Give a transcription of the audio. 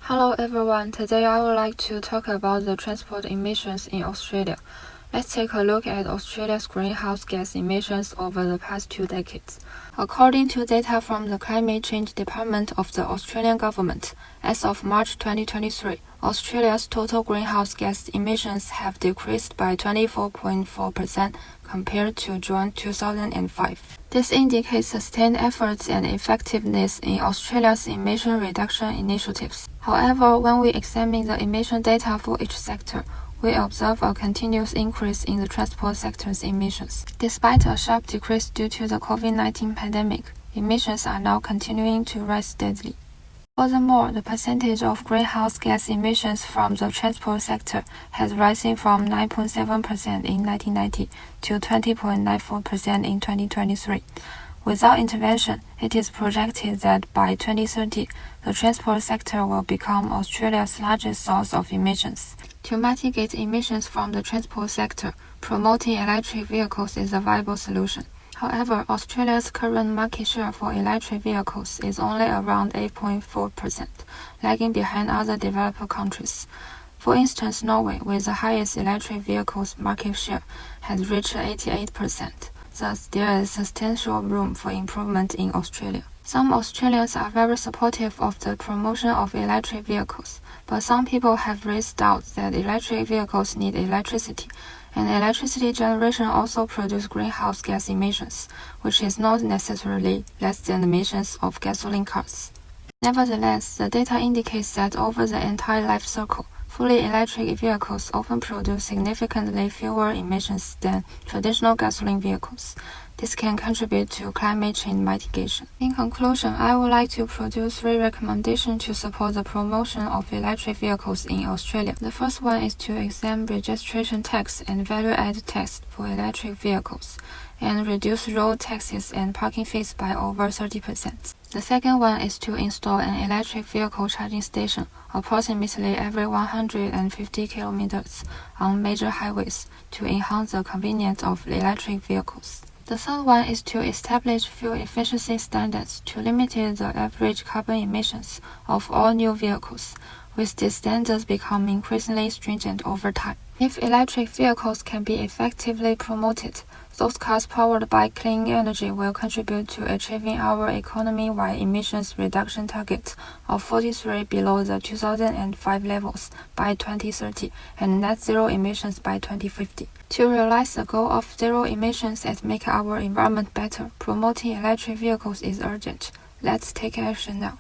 Hello everyone, today I would like to talk about the transport emissions in Australia. Let's take a look at Australia's greenhouse gas emissions over the past 2 decades. According to data from the Climate Change Department of the Australian government, as of March 2023, Australia's total greenhouse gas emissions have decreased by 24.4% compared to June 2005. This indicates sustained efforts and effectiveness in Australia's emission reduction initiatives. However, when we examine the emission data for each sector, we observe a continuous increase in the transport sector's emissions. Despite a sharp decrease due to the COVID-19 pandemic, emissions are now continuing to rise steadily. Furthermore, the percentage of greenhouse gas emissions from the transport sector has risen from 9.7% in 1990 to 20.94% in 2023. Without intervention, it is projected that by 2030, the transport sector will become Australia's largest source of emissions. To mitigate emissions from the transport sector, promoting electric vehicles is a viable solution. However, Australia's current market share for electric vehicles is only around 8.4%, lagging behind other developed countries. For instance, Norway, with the highest electric vehicles market share, has reached 88%. Thus, there is substantial room for improvement in Australia. Some Australians are very supportive of the promotion of electric vehicles, but some people have raised doubts that electric vehicles need electricity, and electricity generation also produces greenhouse gas emissions, which is not necessarily less than the emissions of gasoline cars. Nevertheless, the data indicates that over the entire life cycle, fully electric vehicles often produce significantly fewer emissions than traditional gasoline vehicles. This can contribute to climate change mitigation. In conclusion, I would like to produce 3 recommendations to support the promotion of electric vehicles in Australia. The first one is to examine registration tax and value-added tax for electric vehicles, and reduce road taxes and parking fees by over 30%. The second one is to install an electric vehicle charging station approximately every 150 kilometers on major highways to enhance the convenience of electric vehicles. The third one is to establish fuel efficiency standards to limit the average carbon emissions of all new vehicles, with these standards becoming increasingly stringent over time. If electric vehicles can be effectively promoted, those cars powered by clean energy will contribute to achieving our economy-wide emissions reduction target of 43 below the 2005 levels by 2030 and net zero emissions by 2050. To realize the goal of zero emissions and make our environment better, promoting electric vehicles is urgent. Let's take action now.